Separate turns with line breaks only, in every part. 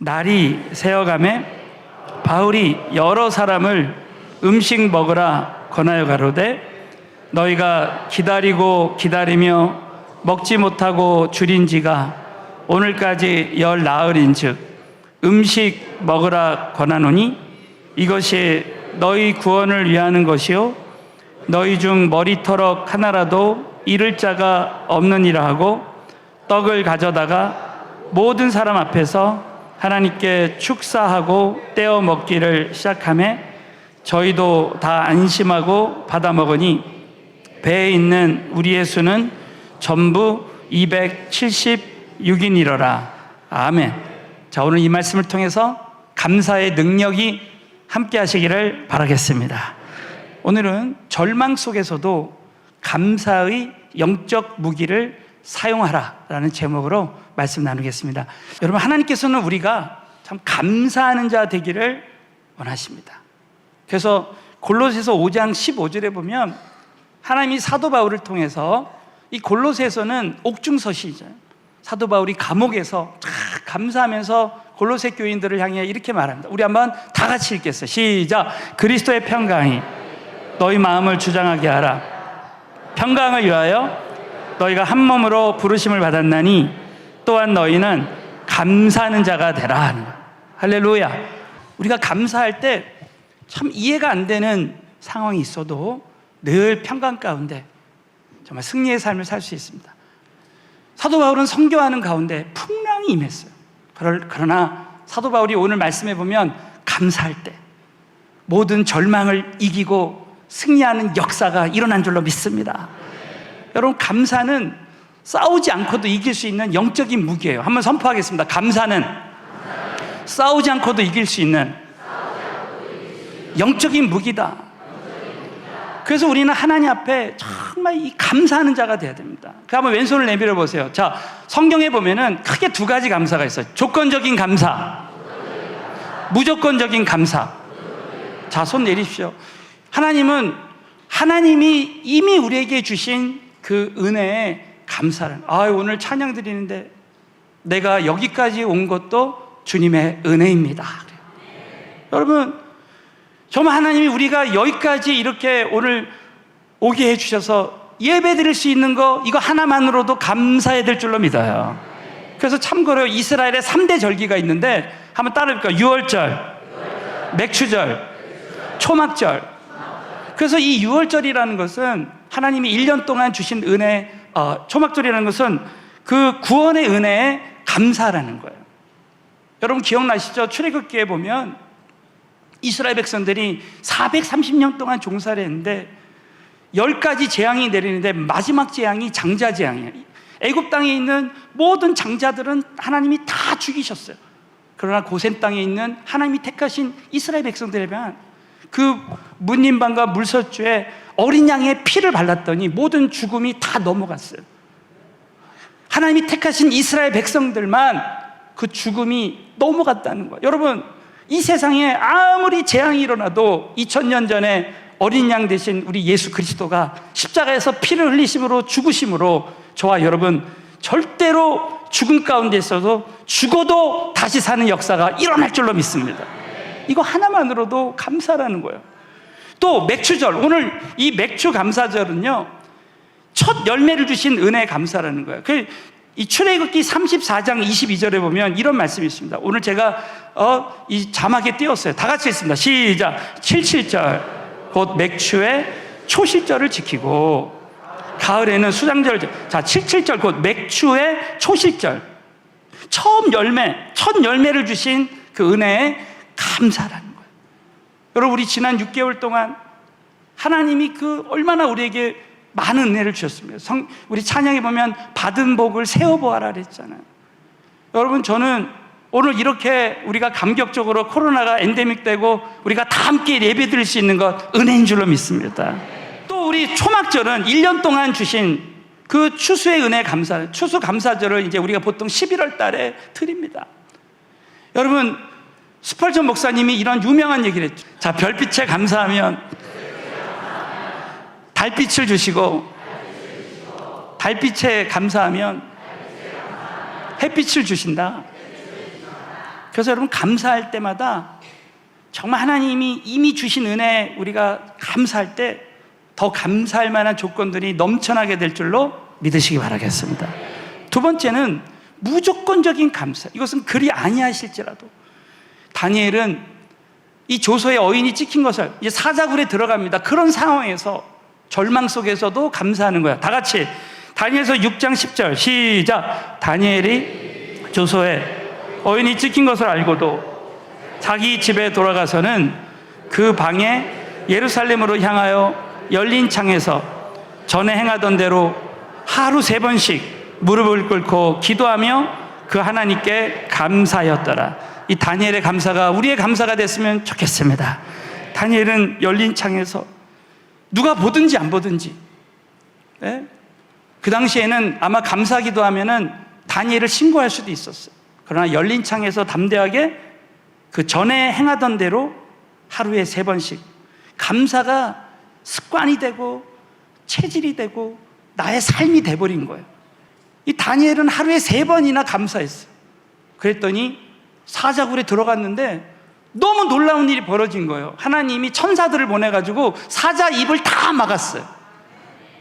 날이 새어가매 바울이 여러 사람을 음식 먹으라 권하여 가로되 너희가 기다리고 기다리며 먹지 못하고 줄인 지가 오늘까지 10나흘인즉 음식 먹으라 권하노니 이것이 너희 구원을 위하는 것이요 너희 중 머리터럭 하나라도 잃을 자가 없느니라 하고 떡을 가져다가 모든 사람 앞에서 하나님께 축사하고 떼어 먹기를 시작하며 저희도 다 안심하고 받아 먹으니 배에 있는 우리의 수는 전부 276인이로라. 아멘. 자, 오늘 이 말씀을 통해서 감사의 능력이 함께 하시기를 바라겠습니다. 오늘은 절망 속에서도 감사의 영적 무기를 사용하라라는 제목으로 말씀 나누겠습니다. 여러분, 하나님께서는 우리가 참 감사하는 자 되기를 원하십니다. 그래서 골로새서 5장 15절에 보면 하나님이 사도 바울을 통해서 이 골로새서는 옥중서시죠. 사도 바울이 감옥에서 감사하면서 골로새 교인들을 향해 이렇게 말합니다. 우리 한번 다 같이 읽겠어요. 시작. 그리스도의 평강이 너희 마음을 주장하게 하라. 평강을 위하여 너희가 한 몸으로 부르심을 받았나니 또한 너희는 감사하는 자가 되라 하는 거예요. 할렐루야. 우리가 감사할 때 참 이해가 안 되는 상황이 있어도 늘 평강 가운데 정말 승리의 삶을 살 수 있습니다. 사도 바울은 선교하는 가운데 풍랑이 임했어요. 그러나 사도 바울이 오늘 말씀해 보면 감사할 때 모든 절망을 이기고 승리하는 역사가 일어난 줄로 믿습니다. 여러분, 감사는 싸우지 않고도 이길 수 있는 영적인 무기예요. 한번 선포하겠습니다. 감사는 싸우지 않고도 이길 수 있는 영적인 무기다. 그래서 우리는 하나님 앞에 정말 이 감사하는 자가 돼야 됩니다. 한번 왼손을 내밀어 보세요. 자, 성경에 보면은 크게 두 가지 감사가 있어요. 조건적인 감사, 무조건적인 감사. 자, 손 내리십시오. 하나님이 이미 우리에게 주신 그 은혜에 감사를. 오늘 찬양 드리는데 내가 여기까지 온 것도 주님의 은혜입니다. 여러분, 정말 하나님이 우리가 여기까지 이렇게 오늘 오게 해주셔서 예배 드릴 수 있는 거, 이거 하나만으로도 감사해야 될 줄로 믿어요. 그래서 참고로 이스라엘의 3대 절기가 있는데 한번 따라해볼까요? 유월절, 맥추절, 초막절. 그래서 이 유월절이라는 것은 하나님이 1년 동안 주신 은혜, 초막절이라는 것은 그 구원의 은혜에 감사라는 거예요. 여러분 기억나시죠? 출애굽기에 보면 이스라엘 백성들이 430년 동안 종살이 했는데 10가지 재앙이 내리는데 마지막 재앙이 장자 재앙이에요. 애굽 땅에 있는 모든 장자들은 하나님이 다 죽이셨어요. 그러나 고센 땅에 있는 하나님이 택하신 이스라엘 백성들에만 그 문림방과 물설주에 어린 양의 피를 발랐더니 모든 죽음이 다 넘어갔어요. 하나님이 택하신 이스라엘 백성들만 그 죽음이 넘어갔다는 거예요. 여러분, 이 세상에 아무리 재앙이 일어나도 2000년 전에 어린 양 되신 우리 예수 그리스도가 십자가에서 피를 흘리심으로 죽으심으로 저와 여러분 절대로 죽음 가운데 있어도 죽어도 다시 사는 역사가 일어날 줄로 믿습니다. 이거 하나만으로도 감사라는 거예요. 또 맥추절, 오늘 이 맥추 감사절은요 첫 열매를 주신 은혜 감사라는 거예요. 이 출애굽기 34장 22절에 보면 이런 말씀이 있습니다. 오늘 제가 이 자막에 띄웠어요. 다 같이 읽습니다. 시작. 77절 곧 맥추의 초실절을 지키고 가을에는 수장절. 자, 77절 곧 맥추의 초실절. 첫 열매를 주신 그 은혜에 감사라는 거예요. 여러분, 우리 지난 6개월 동안 하나님이 그 얼마나 우리에게 많은 은혜를 주셨습니다. 우리 찬양에 보면 받은 복을 세어보아라 그랬잖아요. 여러분, 저는 오늘 이렇게 우리가 감격적으로 코로나가 엔데믹 되고 우리가 다 함께 예배 드릴 수 있는 것 은혜인 줄로 믿습니다. 또 우리 초막절은 1년 동안 주신 그 추수의 은혜 감사, 추수 감사절을 이제 우리가 보통 11월 달에 드립니다. 여러분, 스펄전 목사님이 이런 유명한 얘기를 했죠. 자, 별빛에 감사하면 달빛을 주시고 달빛에 감사하면 햇빛을 주신다. 그래서 여러분 감사할 때마다 정말 하나님이 이미 주신 은혜 우리가 감사할 때 더 감사할 만한 조건들이 넘쳐나게 될 줄로 믿으시기 바라겠습니다. 두 번째는 무조건적인 감사. 이것은 그리 아니하실지라도 다니엘은 이 조서의 어인이 찍힌 것을 이제 사자굴에 들어갑니다. 그런 상황에서 절망 속에서도 감사하는 거야. 다 같이 다니엘서 6장 10절 시작. 다니엘이 조서에 어인이 찍힌 것을 알고도 자기 집에 돌아가서는 그 방에 예루살렘으로 향하여 열린 창에서 전에 행하던 대로 하루 3번씩 무릎을 꿇고 기도하며 그 하나님께 감사하였더라. 이 다니엘의 감사가 우리의 감사가 됐으면 좋겠습니다. 다니엘은 열린 창에서 누가 보든지 안 보든지, 네? 그 당시에는 아마 감사기도 하면은 다니엘을 신고할 수도 있었어요. 그러나 열린 창에서 담대하게 그 전에 행하던 대로 하루에 3번씩 감사가 습관이 되고 체질이 되고 나의 삶이 돼버린 거예요. 이 다니엘은 하루에 3번이나 감사했어요. 그랬더니 사자굴에 들어갔는데 너무 놀라운 일이 벌어진 거예요. 하나님이 천사들을 보내가지고 사자 입을 다 막았어요.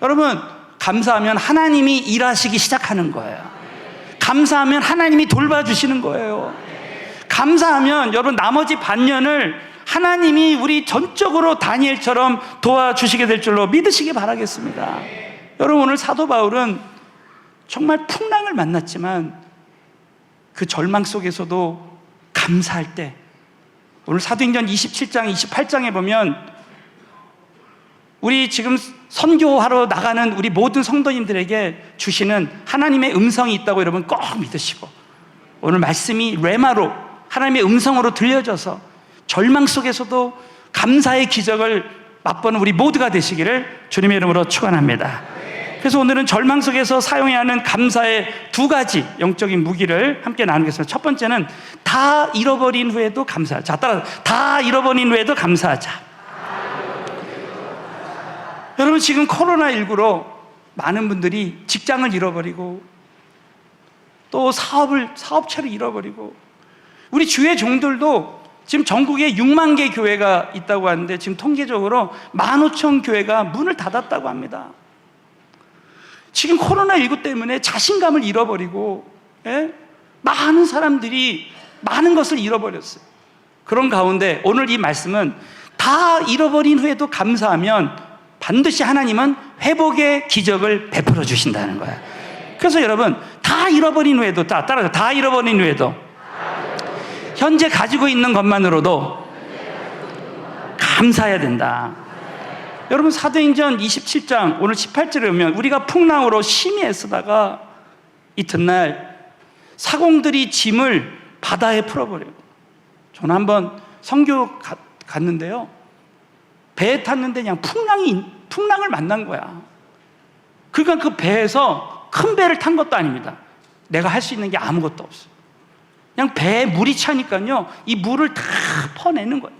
여러분, 감사하면 하나님이 일하시기 시작하는 거예요. 감사하면 하나님이 돌봐주시는 거예요. 감사하면 여러분 나머지 반년을 하나님이 우리 전적으로 다니엘처럼 도와주시게 될 줄로 믿으시기 바라겠습니다. 여러분, 오늘 사도 바울은 정말 풍랑을 만났지만 그 절망 속에서도 감사할 때, 오늘 사도행전 27장 28장에 보면 우리 지금 선교하러 나가는 우리 모든 성도님들에게 주시는 하나님의 음성이 있다고 여러분 꼭 믿으시고, 오늘 말씀이 레마로 하나님의 음성으로 들려져서 절망 속에서도 감사의 기적을 맛보는 우리 모두가 되시기를 주님의 이름으로 축원합니다. 그래서 오늘은 절망 속에서 사용해야 하는 감사의 2가지 영적인 무기를 함께 나누겠습니다. 첫 번째는 다 잃어버린 후에도 감사하자. 자, 따라 다 잃어버린 후에도 감사하자. 여러분, 지금 코로나19로 많은 분들이 직장을 잃어버리고 또 사업체를 잃어버리고, 우리 주의 종들도 지금 전국에 6만 개 교회가 있다고 하는데 지금 통계적으로 15,000 교회가 문을 닫았다고 합니다. 지금 코로나19 때문에 자신감을 잃어버리고, 예? 많은 사람들이 많은 것을 잃어버렸어요. 그런 가운데 오늘 이 말씀은 다 잃어버린 후에도 감사하면 반드시 하나님은 회복의 기적을 베풀어 주신다는 거야. 그래서 여러분, 다 잃어버린 후에도, 따라서 다 잃어버린 후에도 현재 가지고 있는 것만으로도 감사해야 된다. 여러분, 사도행전 27장 오늘 18절에 보면 우리가 풍랑으로 심히 애쓰다가 이튿날 사공들이 짐을 바다에 풀어버려요. 저는 한번 선교 갔는데요, 배에 탔는데 그냥 풍랑을 만난 거야. 그러니까 그 배에서 큰 배를 탄 것도 아닙니다. 내가 할 수 있는 게 아무것도 없어요. 그냥 배에 물이 차니까요, 이 물을 다 퍼내는 거예요.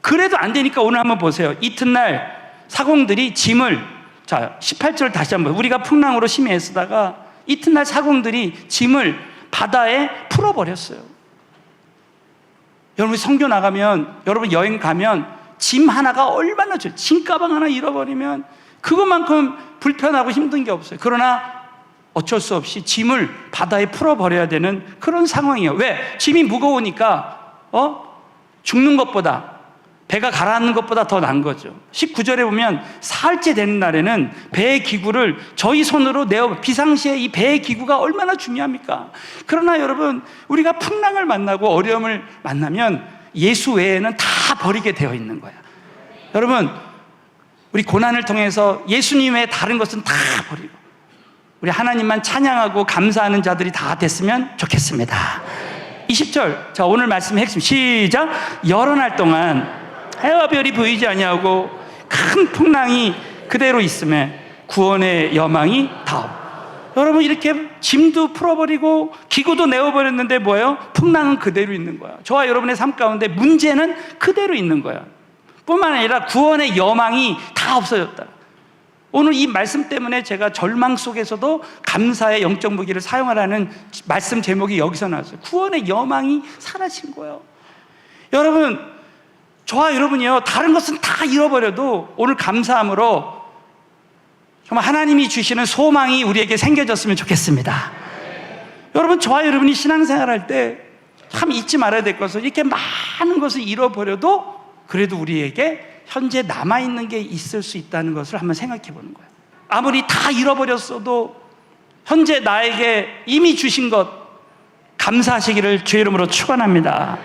그래도 안 되니까 오늘 한번 보세요. 이튿날 사공들이 짐을, 자 18절 다시 한번, 우리가 풍랑으로 심히 애쓰다가 이튿날 사공들이 짐을 바다에 풀어버렸어요. 여러분, 선교 나가면, 여러분 여행 가면 짐 하나가 얼마나 좋아요. 짐가방 하나 잃어버리면 그것만큼 불편하고 힘든 게 없어요. 그러나 어쩔 수 없이 짐을 바다에 풀어버려야 되는 그런 상황이에요. 왜? 짐이 무거우니까 죽는 것보다, 배가 가라앉는 것보다 더 나은 거죠. 19절에 보면 사흘째 되는 날에는 배의 기구를 저희 손으로 비상시에 이 배의 기구가 얼마나 중요합니까? 그러나 여러분, 우리가 풍랑을 만나고 어려움을 만나면 예수 외에는 다 버리게 되어 있는 거야. 여러분, 우리 고난을 통해서 예수님 외에 다른 것은 다 버리고 우리 하나님만 찬양하고 감사하는 자들이 다 됐으면 좋겠습니다. 20절, 자 오늘 말씀의 핵심 시작. 여러 날 동안 해와 별이 보이지 아니하고 큰 풍랑이 그대로 있음에 구원의 여망이 다오. 여러분, 이렇게 짐도 풀어버리고 기구도 내어버렸는데 뭐예요? 풍랑은 그대로 있는 거야. 저와 여러분의 삶 가운데 문제는 그대로 있는 거야. 뿐만 아니라 구원의 여망이 다 없어졌다. 오늘 이 말씀 때문에 제가 절망 속에서도 감사의 영적 무기를 사용하라는 말씀 제목이 여기서 나왔어요. 구원의 여망이 사라진 거예요. 여러분, 저와 여러분이요, 다른 것은 다 잃어버려도 오늘 감사함으로 정말 하나님이 주시는 소망이 우리에게 생겨졌으면 좋겠습니다. 여러분, 저와 여러분이 신앙생활 할 때 참 잊지 말아야 될 것은, 이렇게 많은 것을 잃어버려도 그래도 우리에게 현재 남아있는 게 있을 수 있다는 것을 한번 생각해 보는 거예요. 아무리 다 잃어버렸어도 현재 나에게 이미 주신 것 감사하시기를 주의 이름으로 축원합니다.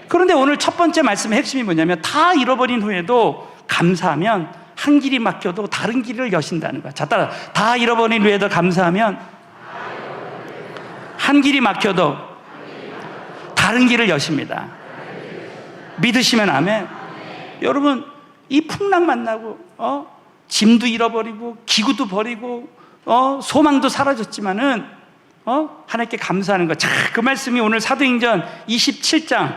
그런데 오늘 첫 번째 말씀의 핵심이 뭐냐면, 다 잃어버린 후에도 감사하면 한 길이 막혀도 다른 길을 여신다는 거야. 자, 따라, 다 잃어버린 후에도 감사하면 한 길이 막혀도 다른 길을 여십니다. 믿으시면 아멘. 여러분, 이 풍랑 만나고 짐도 잃어버리고 기구도 버리고 소망도 사라졌지만은 하나님께 감사하는 것. 자, 그 말씀이 오늘 사도행전 27장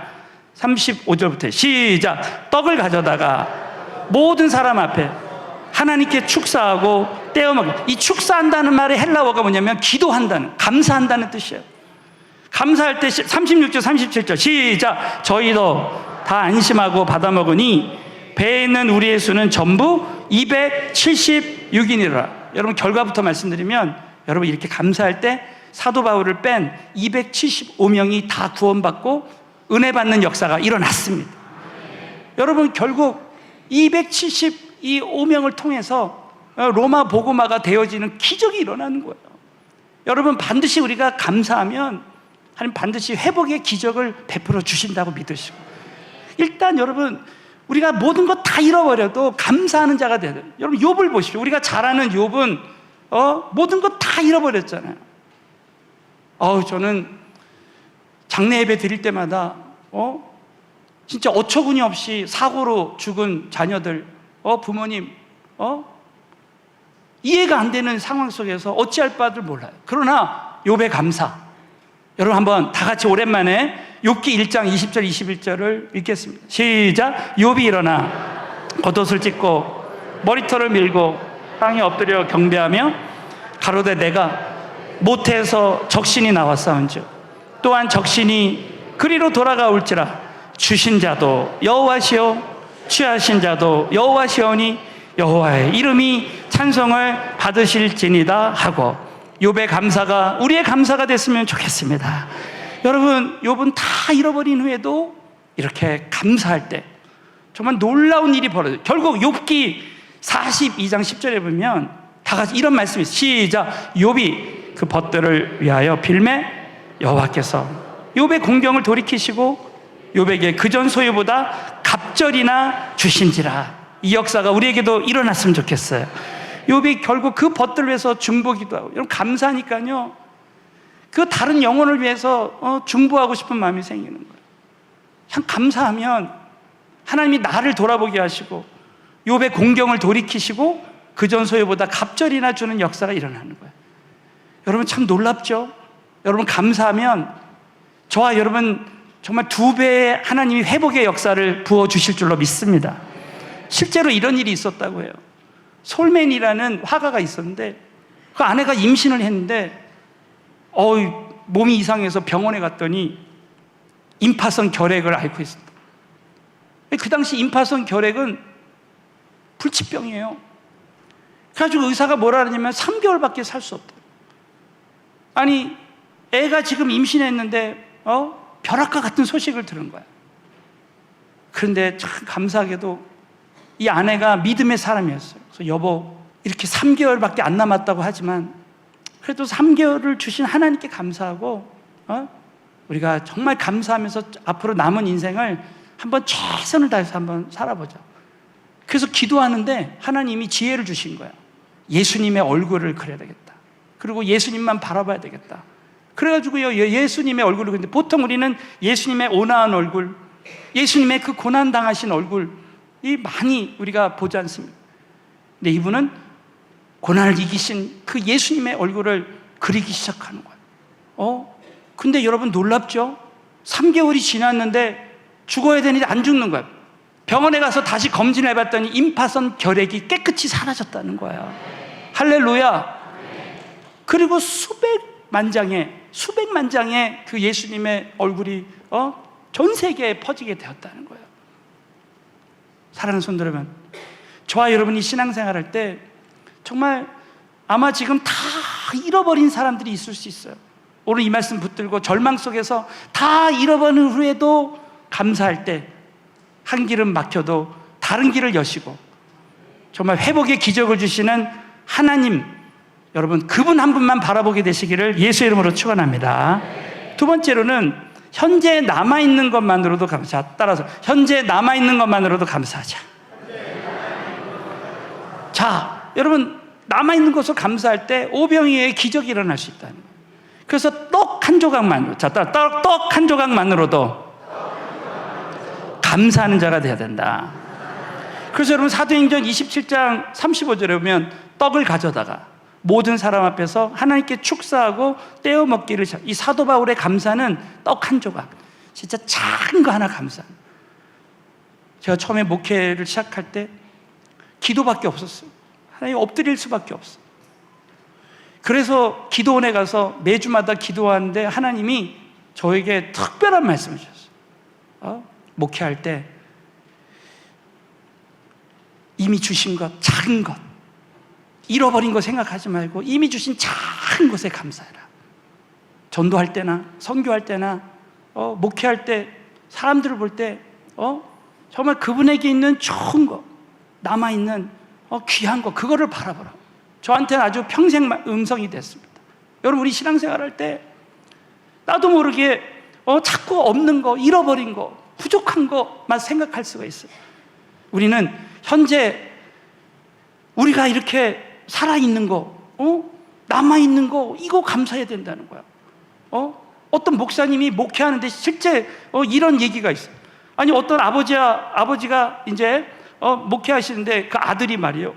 35절부터 시작. 떡을 가져다가 모든 사람 앞에 하나님께 축사하고 떼어 먹기. 이 축사한다는 말의 헬라어가 뭐냐면 기도한다는, 감사한다는 뜻이에요. 감사할 때 36절 37절 시작. 저희도 다 안심하고 받아 먹으니 배에 있는 우리의 수는 전부 276인이라. 여러분, 결과부터 말씀드리면, 여러분 이렇게 감사할 때 사도 바울을 뺀 275명이 다 구원받고 은혜 받는 역사가 일어났습니다. 여러분, 결국 275명을 통해서 로마 복음화가 되어지는 기적이 일어나는 거예요. 여러분, 반드시 우리가 감사하면 하나님 반드시 회복의 기적을 베풀어 주신다고 믿으시고, 일단 여러분, 우리가 모든 것 다 잃어버려도 감사하는 자가 돼야 돼요. 여러분, 욥을 보십시오. 우리가 잘 아는 욥은 모든 것 다 잃어버렸잖아요. 저는 장례 예배 드릴 때마다 진짜 어처구니 없이 사고로 죽은 자녀들, 부모님, 이해가 안 되는 상황 속에서 어찌할 바를 몰라요. 그러나 욥의 감사, 여러분 한번 다 같이 오랜만에 욥기 1장 20절 21절을 읽겠습니다. 시작. 욥이 일어나 겉옷을 찢고 머리털을 밀고 땅에 엎드려 경배하며 가로되 내가 모태에서 적신이 나왔사온즉 또한 적신이 그리로 돌아가올지라 주신 자도 여호와시요 취하신 자도 여호와시오니 여호와의 이름이 찬송을 받으실지니다 하고, 욥의 감사가 우리의 감사가 됐으면 좋겠습니다. 여러분, 욥은 다 잃어버린 후에도 이렇게 감사할 때 정말 놀라운 일이 벌어져요. 결국 욥기 42장 10절에 보면 다 같이 이런 말씀이 있어요. 시작. 욥이 그 벗들을 위하여 빌매 여호와께서 욥의 공경을 돌이키시고 욥에게 그전 소유보다 갑절이나 주신지라. 이 역사가 우리에게도 일어났으면 좋겠어요. 욥이 결국 그 벗들을 위해서 중보기도 하고, 여러분 감사하니까요, 그 다른 영혼을 위해서 중보하고 싶은 마음이 생기는 거예요. 참 감사하면 하나님이 나를 돌아보게 하시고 욥의 공경을 돌이키시고 그전 소유보다 갑절이나 주는 역사가 일어나는 거예요. 여러분 참 놀랍죠? 여러분 감사하면 저와 여러분 정말 2배의 하나님이 회복의 역사를 부어주실 줄로 믿습니다. 실제로 이런 일이 있었다고 해요. 솔맨이라는 화가가 있었는데 그 아내가 임신을 했는데 몸이 이상해서 병원에 갔더니 임파선 결핵을 앓고 있었다. 그 당시 임파선 결핵은 불치병이에요. 그래가지고 의사가 뭐라 하냐면 3개월밖에 살 수 없다. 아니, 애가 지금 임신했는데 벼락과 같은 소식을 들은 거야. 그런데 참 감사하게도 이 아내가 믿음의 사람이었어요. 그래서 여보, 이렇게 3개월밖에 안 남았다고 하지만 그래도 3개월을 주신 하나님께 감사하고 우리가 정말 감사하면서 앞으로 남은 인생을 한번 최선을 다해서 한번 살아보자. 그래서 기도하는데 하나님이 지혜를 주신 거야. 예수님의 얼굴을 그려야 되겠다. 그리고 예수님만 바라봐야 되겠다. 그래가지고요, 예수님의 얼굴을 그리는데 보통 우리는 예수님의 온화한 얼굴, 예수님의 그 고난당하신 얼굴, 이 많이 우리가 보지 않습니다. 근데 이분은 고난을 이기신 그 예수님의 얼굴을 그리기 시작하는 거예요. 근데 여러분 놀랍죠? 3개월이 지났는데 죽어야 되는데 안 죽는 거예요. 병원에 가서 다시 검진해 봤더니 임파선 결핵이 깨끗이 사라졌다는 거야. 할렐루야. 그리고 수백만 장의 그 예수님의 얼굴이 전 세계에 퍼지게 되었다는 거예요. 사랑하는 성도 여러분, 저와 여러분이 신앙생활할 때 정말 아마 지금 다 잃어버린 사람들이 있을 수 있어요. 오늘 이 말씀 붙들고 절망 속에서 다 잃어버린 후에도 감사할 때 한 길은 막혀도 다른 길을 여시고 정말 회복의 기적을 주시는 하나님, 여러분 그분 한 분만 바라보게 되시기를 예수의 이름으로 축원합니다. 두 번째로는 현재 남아있는 것만으로도 감사. 따라서 현재 남아있는 것만으로도 감사하자. 자, 여러분 남아있는 것을 감사할 때 오병이어의 기적이 일어날 수 있다는 거예요. 그래서 떡 한 조각만으로, 자, 떡 한 조각만으로도 감사하는 자가 되어야 된다. 그래서 여러분 사도행전 27장 35절에 보면 떡을 가져다가 모든 사람 앞에서 하나님께 축사하고 떼어 먹기를, 이 사도 바울의 감사는 떡 한 조각, 진짜 작은 거 하나 감사합니다. 제가 처음에 목회를 시작할 때 기도밖에 없었어요. 하나님 엎드릴 수밖에 없어. 그래서 기도원에 가서 매주마다 기도하는데 하나님이 저에게 특별한 말씀을 주셨어요. 목회할 때 이미 주신 것, 작은 것, 잃어버린 거 생각하지 말고 이미 주신 작은 것에 감사해라. 전도할 때나 선교할 때나 목회할 때 사람들을 볼 때 정말 그분에게 있는 좋은 거, 남아있는 귀한 거, 그거를 바라보라. 저한테는 아주 평생 음성이 됐습니다. 여러분, 우리 신앙생활할 때 나도 모르게 자꾸 없는 거, 잃어버린 거, 부족한 것만 생각할 수가 있어요. 우리는 현재 우리가 이렇게 살아있는 거, 남아있는 거, 이거 감사해야 된다는 거야. 어떤 목사님이 목회하는데 실제 이런 얘기가 있어요. 아니, 어떤 아버지가 이제 목회하시는데 그 아들이 말이에요.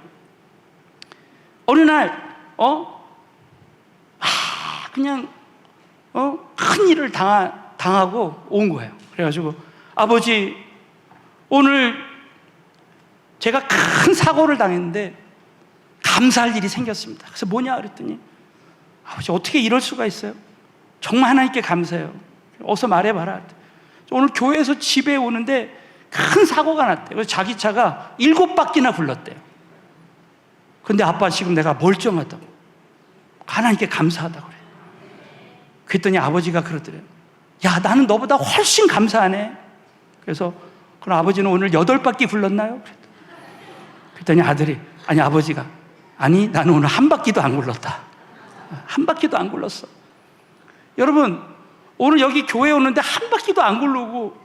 어느 날 그냥 큰 일을 당하고 온 거예요. 그래가지고 아버지, 오늘 제가 큰 사고를 당했는데 감사할 일이 생겼습니다. 그래서 뭐냐 그랬더니, 아버지 어떻게 이럴 수가 있어요? 정말 하나님께 감사해요. 어서 말해봐라. 오늘 교회에서 집에 오는데 큰 사고가 났대요. 그래서 자기 차가 7바퀴나 굴렀대요. 근데 아빠 지금 내가 멀쩡하다고, 하나님께 감사하다고 그래. 그랬더니 아버지가 그러더래요. 야, 나는 너보다 훨씬 감사하네. 그래서 그럼 아버지는 오늘 8바퀴 굴렀나요? 그랬더니 아들이, 아니 아버지가, 아니 나는 오늘 한 바퀴도 안 굴렀다. 한 바퀴도 안 굴렀어. 여러분, 오늘 여기 교회 오는데 한 바퀴도 안 굴르고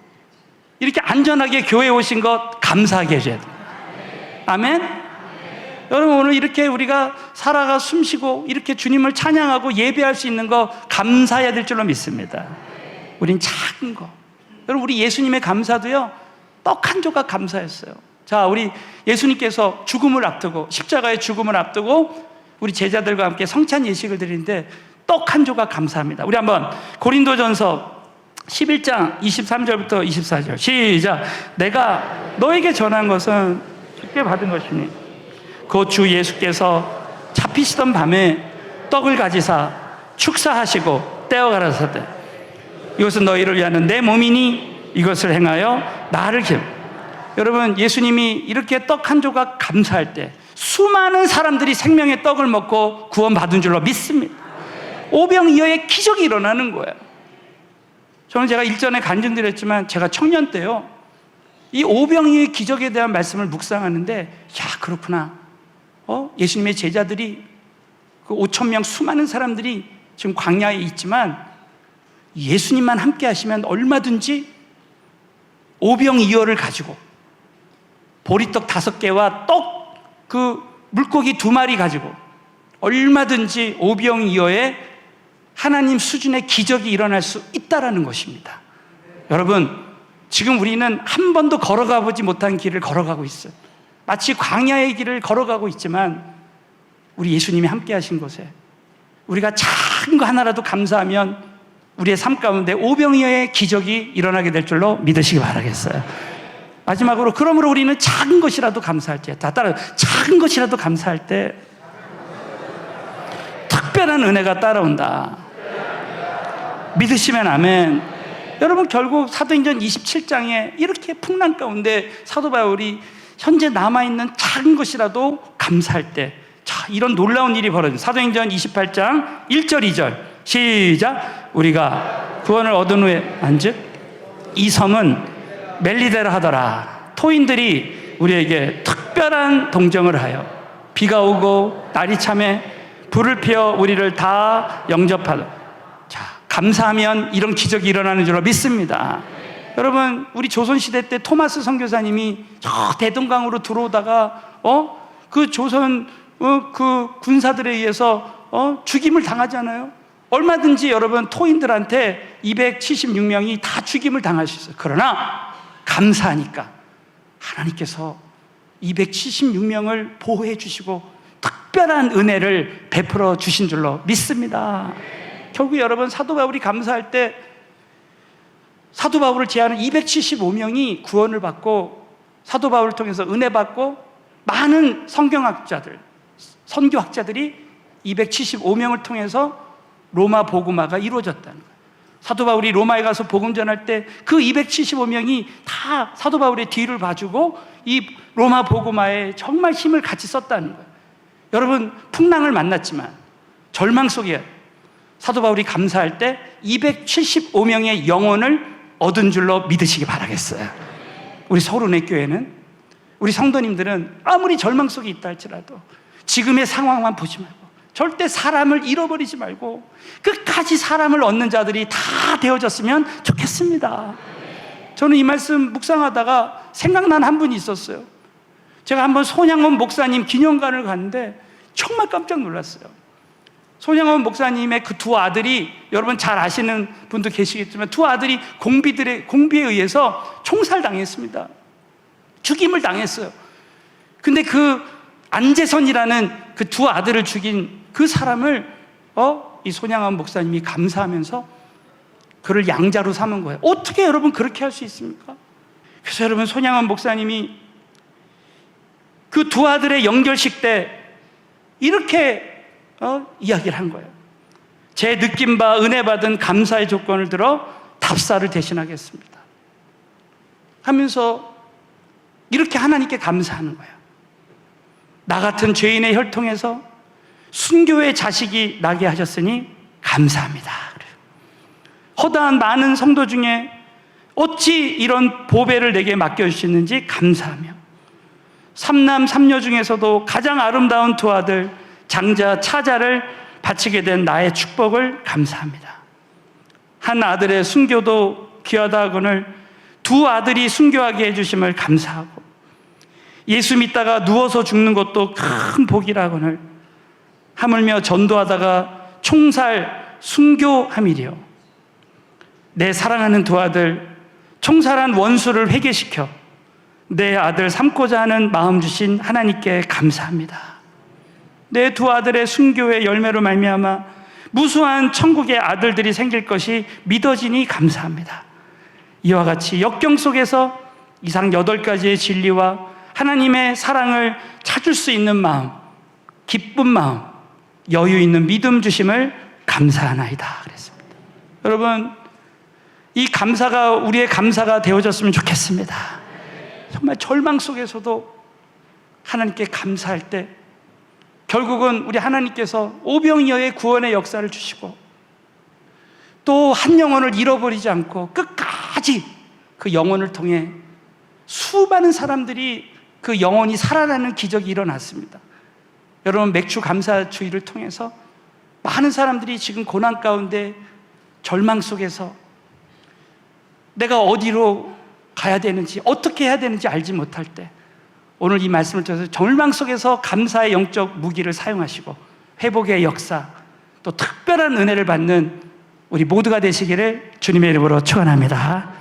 이렇게 안전하게 교회 오신 것 감사하게 해줘야 돼요. 아멘? 여러분, 오늘 이렇게 우리가 살아가 숨쉬고 이렇게 주님을 찬양하고 예배할 수 있는 거 감사해야 될 줄로 믿습니다. 우린 작은 거. 여러분, 우리 예수님의 감사도요, 떡 한 조각 감사했어요. 자, 우리 예수님께서 죽음을 앞두고, 십자가의 죽음을 앞두고 우리 제자들과 함께 성찬 예식을 드리는데 떡 한 조각 감사합니다. 우리 한번 고린도전서 11장 23절부터 24절 시작. 내가 너에게 전한 것은 쉽게 받은 것이니 곧 주 예수께서 잡히시던 밤에 떡을 가지사 축사하시고 떼어 가라사대, 이것은 너희를 위하는 내 몸이니 이것을 행하여 나를 기억. 여러분, 예수님이 이렇게 떡 한 조각 감사할 때 수많은 사람들이 생명의 떡을 먹고 구원받은 줄로 믿습니다. 오병이어의 기적이 일어나는 거예요. 저는 제가 일전에 간증드렸지만 제가 청년 때요, 이 오병이어의 기적에 대한 말씀을 묵상하는데, 야, 그렇구나. 예수님의 제자들이 그 5,000명 수많은 사람들이 지금 광야에 있지만 예수님만 함께 하시면 얼마든지 오병이어를 가지고 보리떡 5개와 떡 그 물고기 2마리 가지고 얼마든지 오병이어의 하나님 수준의 기적이 일어날 수 있다라는 것입니다. 여러분, 지금 우리는 한 번도 걸어가 보지 못한 길을 걸어가고 있어요. 마치 광야의 길을 걸어가고 있지만 우리 예수님이 함께 하신 곳에 우리가 작은 거 하나라도 감사하면 우리의 삶 가운데 오병이어의 기적이 일어나게 될 줄로 믿으시기 바라겠어요. 마지막으로, 그러므로 우리는 작은 것이라도 감사할 때, 다 따라, 작은 것이라도 감사할 때 특별한 은혜가 따라온다. 믿으시면 아멘. 여러분, 결국 사도행전 27장에 이렇게 풍랑 가운데 사도 바울이 현재 남아있는 작은 것이라도 감사할 때, 자, 이런 놀라운 일이 벌어집니다. 사도행전 28장 1절 2절 시작. 우리가 구원을 얻은 후에 안즉 이 섬은 멜리데라 하더라. 토인들이 우리에게 특별한 동정을 하여 비가 오고 날이 참에 불을 피워 우리를 다 영접하다. 자, 감사하면 이런 기적이 일어나는 줄로 믿습니다. 여러분, 우리 조선시대 때 토마스 선교사님이 저 대동강으로 들어오다가 그 조선 그 군사들에 의해서 죽임을 당하잖아요. 얼마든지 여러분 토인들한테 276명이 다 죽임을 당할 수 있어요. 그러나 감사하니까 하나님께서 276명을 보호해 주시고 특별한 은혜를 베풀어 주신 줄로 믿습니다. 결국 여러분, 사도 바울이 감사할 때 사도 바울을 제하는 275명이 구원을 받고 사도 바울을 통해서 은혜 받고 많은 성경학자들, 선교학자들이 275명을 통해서 로마 복음화가 이루어졌다는 거예요. 사도 바울이 로마에 가서 복음 전할 때 그 275명이 다 사도 바울의 뒤를 봐주고 이 로마 복음화에 정말 힘을 같이 썼다는 거예요. 여러분, 풍랑을 만났지만 절망 속에 사도 바울이 감사할 때 275명의 영혼을 얻은 줄로 믿으시기 바라겠어요. 우리 서울은혜교회는, 우리 성도님들은 아무리 절망 속에 있다 할지라도 지금의 상황만 보지 말고 절대 사람을 잃어버리지 말고 끝까지 사람을 얻는 자들이 다 되어졌으면 좋겠습니다. 저는 이 말씀 묵상하다가 생각난 한 분이 있었어요. 제가 한번 손양원 목사님 기념관을 갔는데 정말 깜짝 놀랐어요. 손양원 목사님의 그 두 아들이, 여러분 잘 아시는 분도 계시겠지만 두 아들이 공비에 의해서 총살당했습니다. 죽임을 당했어요. 근데 그 안재선이라는 그 두 아들을 죽인 그 사람을 이 손양원 목사님이 감사하면서 그를 양자로 삼은 거예요. 어떻게 여러분 그렇게 할 수 있습니까? 그래서 여러분, 손양원 목사님이 그 두 아들의 영결식 때 이렇게 이야기를 한 거예요. 제 느낌 바 은혜 받은 감사의 조건을 들어 답사를 대신하겠습니다 하면서 이렇게 하나님께 감사하는 거예요. 나 같은 죄인의 혈통에서 순교의 자식이 나게 하셨으니 감사합니다. 허다한 많은 성도 중에 어찌 이런 보배를 내게 맡겨주시는지 감사하며 삼남 삼녀 중에서도 가장 아름다운 두 아들 장자 차자를 바치게 된 나의 축복을 감사합니다. 한 아들의 순교도 귀하다 하거늘 두 아들이 순교하게 해주심을 감사하고 예수 믿다가 누워서 죽는 것도 큰 복이라 하거늘 하물며 전도하다가 총살 순교함이리요. 내 사랑하는 두 아들 총살한 원수를 회개시켜 내 아들 삼고자 하는 마음 주신 하나님께 감사합니다. 내 두 아들의 순교의 열매로 말미암아 무수한 천국의 아들들이 생길 것이 믿어지니 감사합니다. 이와 같이 역경 속에서 이상 8가지의 진리와 하나님의 사랑을 찾을 수 있는 마음, 기쁜 마음, 여유 있는 믿음 주심을 감사하나이다 그랬습니다. 여러분, 이 감사가 우리의 감사가 되어졌으면 좋겠습니다. 정말 절망 속에서도 하나님께 감사할 때 결국은 우리 하나님께서 오병이어의 구원의 역사를 주시고 또 한 영혼을 잃어버리지 않고 끝까지 그 영혼을 통해 수많은 사람들이 그 영혼이 살아나는 기적이 일어났습니다. 여러분, 맥주 감사 주의를 통해서 많은 사람들이 지금 고난 가운데 절망 속에서 내가 어디로 가야 되는지 어떻게 해야 되는지 알지 못할 때 오늘 이 말씀을 통해서 절망 속에서 감사의 영적 무기를 사용하시고 회복의 역사 또 특별한 은혜를 받는 우리 모두가 되시기를 주님의 이름으로 축원합니다.